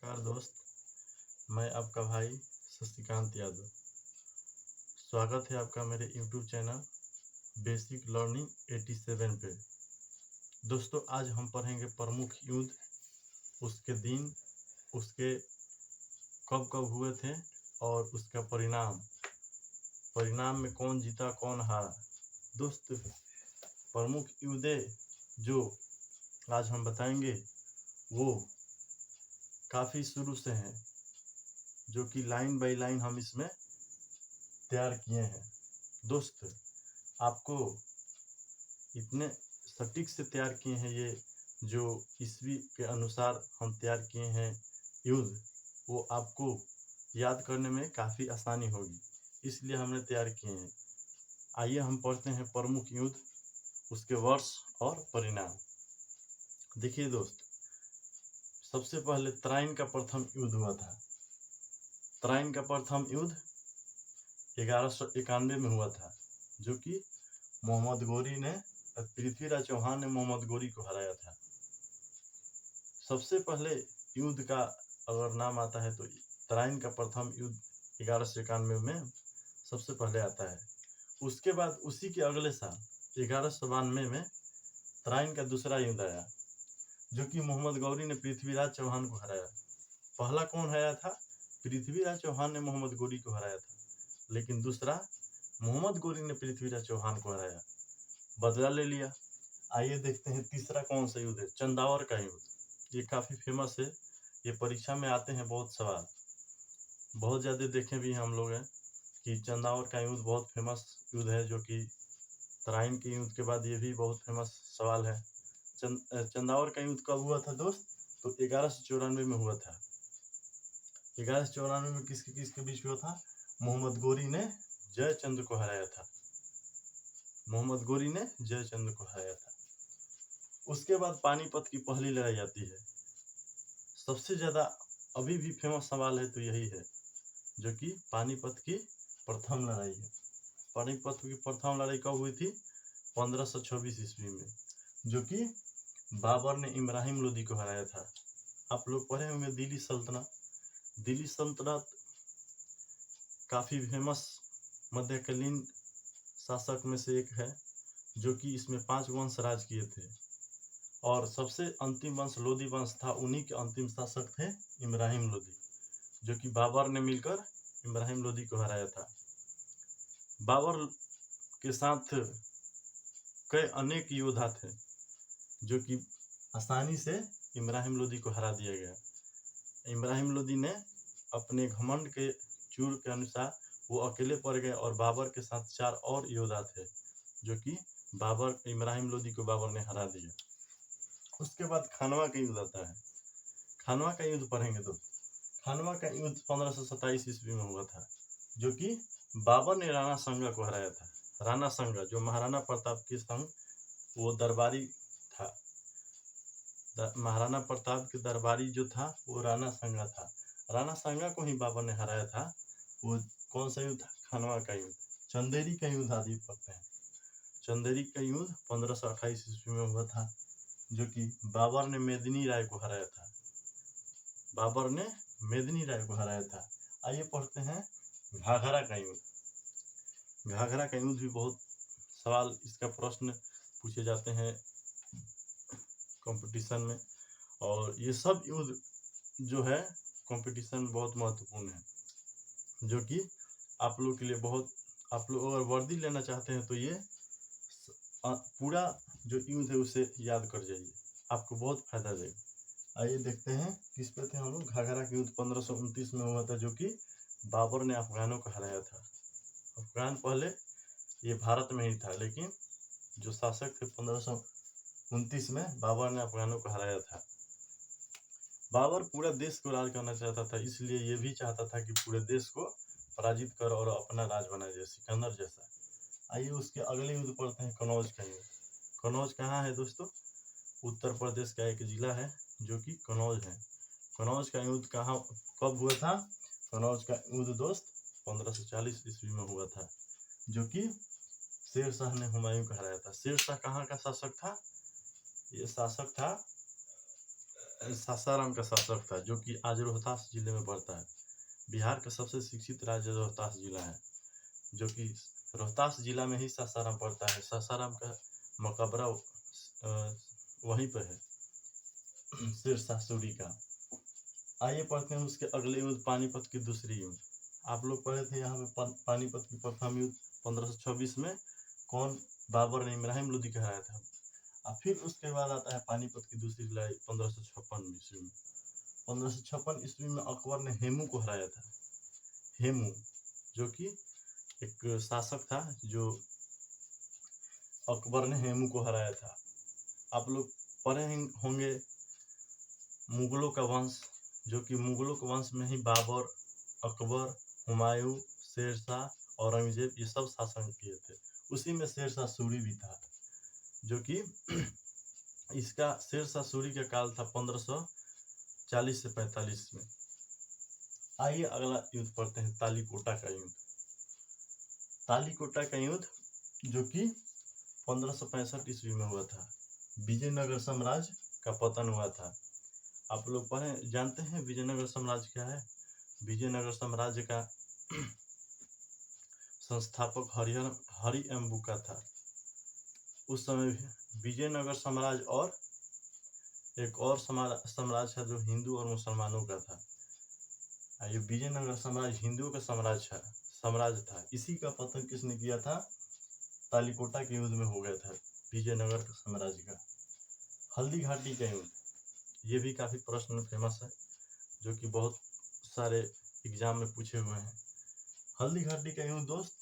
नमस्कार दोस्त, मैं आपका भाई शशिकांत यादव। स्वागत है आपका मेरे यूट्यूब चैनल बेसिक लर्निंग 87 पे। दोस्तों, आज हम पढ़ेंगे प्रमुख युद्ध, उसके दिन, उसके कब कब हुए थे और उसका परिणाम में कौन जीता कौन हारा। दोस्त, प्रमुख युद्ध जो आज हम बताएंगे वो काफ़ी शुरू से हैं, जो कि लाइन बाय लाइन हम इसमें तैयार किए हैं। दोस्त, आपको इतने सटीक से तैयार किए हैं, ये जो ईस्वी के अनुसार हम तैयार किए हैं युद्ध, वो आपको याद करने में काफ़ी आसानी होगी, इसलिए हमने तैयार किए हैं। आइए हम पढ़ते हैं प्रमुख युद्ध, उसके वर्ष और परिणाम। देखिए दोस्त, सबसे पहले तराइन का प्रथम युद्ध हुआ था। तराइन का प्रथम युद्ध 1191 में हुआ था, जो कि पृथ्वीराज चौहान ने मोहम्मद गोरी को हराया था। सबसे पहले युद्ध का अगर नाम आता है तो तराइन का प्रथम युद्ध 1191 में सबसे पहले आता है। उसके बाद उसी के अगले साल 1192 में तराइन का दूसरा युद्ध आया, जो कि मोहम्मद गौरी ने पृथ्वीराज चौहान को हराया। पहला कौन हराया था? पृथ्वीराज चौहान ने मोहम्मद गौरी को हराया था, लेकिन दूसरा मोहम्मद गौरी ने पृथ्वीराज चौहान को हराया, बदला ले लिया। आइए देखते हैं तीसरा कौन सा युद्ध है। चंदावर का युद्ध, ये काफ़ी फेमस है, ये परीक्षा में आते हैं बहुत सवाल, बहुत ज़्यादा देखे भी हम लोग हैं कि चंदावर का युद्ध बहुत फेमस युद्ध है, जो कि तराइन के युद्ध के बाद ये भी बहुत फेमस सवाल है। चंदावर का युद्ध कब हुआ था दोस्त? तो 1194 में हुआ था। 1194 में किसके बीच हुआ था? मोहम्मद गोरी ने जयचंद्र को हराया था। मोहम्मद गोरी ने जयचंद्र को हराया था। उसके बाद पानीपत की पहली लड़ाई आती है। सबसे ज़्यादा अभी भी फेमस सवाल है तो यही है, जो कि पानीपत की प्रथम लड़ाई है। पानीपत की प्रथम लड़ाई कब हुई थी? 1526 ईस्वी में, जो कि बाबर ने इब्राहिम लोदी को हराया था। आप लोग पढ़े होंगे दिल्ली सल्तनत। दिल्ली सल्तनत काफ़ी फेमस मध्यकालीन शासक में से एक है, जो कि इसमें 5 वंश राज किए थे, और सबसे अंतिम वंश लोदी वंश था। उन्हीं के अंतिम शासक थे इब्राहिम लोदी, जो कि बाबर ने मिलकर इब्राहिम लोदी को हराया था। बाबर के साथ कई अनेक योद्धा थे, जो कि आसानी से इब्राहिम लोदी को हरा दिया गया। इब्राहिम लोदी ने अपने घमंड के चूर के अनुसार वो अकेले पड़ गए, और बाबर के साथ 4 और योद्धा थे, जो कि इब्राहिम लोदी को बाबर ने हरा दिया। उसके बाद खानवा का युद्ध आता है। खानवा का युद्ध पढ़ेंगे तो खानवा का युद्ध 1527 ईस्वी में हुआ था, जो कि बाबर ने राणा संगा को हराया था। राणा संगा जो महाराणा प्रताप के संग वो दरबारी था, महाराणा प्रताप के दरबारी जो था वो राणा संगा था। राणा संगा को ही बाबर ने हराया था। वो कौन सा युद्ध था? खानवा का युद्ध। चंदेरी का युद्ध आदि पढ़ते हैं। चंदेरी का युद्ध 1528 ईस्वी में हुआ था, जो कि बाबर ने मेदिनी राय को हराया था। बाबर ने मेदिनी राय को हराया था। आइए पढ़ते हैं घाघरा का युद्ध। घाघरा का युद्ध भी बहुत सवाल, इसका प्रश्न पूछे जाते हैं कंपटीशन में, और ये सब युद्ध जो है कंपटीशन में बहुत महत्वपूर्ण है, जो कि आप लोग के लिए बहुत, आप लोग अगर वर्दी लेना चाहते हैं तो ये पूरा जो युद्ध है उसे याद कर जाइए, आपको बहुत फायदा देगा। आइए देखते हैं किस पे थे हम लोग। घाघरा का युद्ध 1529 में हुआ था, जो कि बाबर ने अफगानों को हराया था। अफगान पहले ये भारत में ही था, लेकिन जो शासक थे 1529 में बाबर ने अफगानों को हराया था। बाबर पूरा देश को राज करना चाहता था, इसलिए ये भी चाहता था कि पूरे देश को पराजित कर और अपना राज बनाए, जैसे सिकंदर जैसा। आइए उसके अगले युद्ध पढ़ते हैं, कनौज का युद्ध। कनौज कहाँ है दोस्तों? उत्तर प्रदेश का एक जिला है, जो कि कनौज है। कनौज का युद्ध कहाँ कब हुआ था? कनौज का युद्ध दोस्त 1540 ईस्वी में हुआ था, जो कि शेर शाह ने हुमायूं को हराया था। शेर शाह कहाँ का शासक था? ये शासक था सासाराम का शासक था, जो कि आज रोहतास जिले में पड़ता है। बिहार का सबसे शिक्षित राज्य रोहतास जिला है, जो कि रोहतास जिला में ही सासाराम पड़ता है। सासाराम का मकबरा वहीं पर है, शेरशाह सूरी का। आइए पढ़ते हैं उसके अगले युद्ध, पानीपत की दूसरी युद्ध। आप लोग पढ़े थे यहाँ पे पानीपत की प्रथम युद्ध 1526 में कौन, बाबर ने इब्राहिम लोदी को हराया था। और फिर उसके बाद आता है पानीपत की दूसरी लड़ाई 1556 ईस्वी में। 1556 ईस्वी में अकबर ने हेमू को हराया था। हेमू जो कि एक शासक था, जो अकबर ने हेमू को हराया था। आप लोग पढ़े होंगे मुगलों का वंश, जो कि मुगलों के वंश में ही बाबर, अकबर, हुमायूं, शेरशाह, औरंगजेब ये सब शासन किए थे। उसी में शेरशाह सूरी भी था, जो कि इसका शेरशाह सूरी का काल था 1540 से 45 में। आइए अगला युद्ध पढ़ते हैं, तालीकोटा का युद्ध। तालीकोटा का युद्ध जो कि 1565 ईस्वी में हुआ था। विजयनगर साम्राज्य का पतन हुआ था। आप लोग पढ़े, जानते हैं विजयनगर साम्राज्य क्या है? विजयनगर साम्राज्य का संस्थापक हरिअम्बु का था। उस समय विजयनगर साम्राज्य और एक और साम्राज्य था जो हिंदू और मुसलमानों का था। ये विजयनगर साम्राज्य हिंदुओं का साम्राज्य था। इसी का पतन किसने किया था? तालीकोटा के युद्ध में हो गया था, विजयनगर का साम्राज्य का। हल्दी घाटी का युद्ध, ये भी काफी प्रश्न फेमस है, जो कि बहुत सारे एग्जाम में पूछे हुए हैं। हल्दी घाटी का युद्ध दोस्त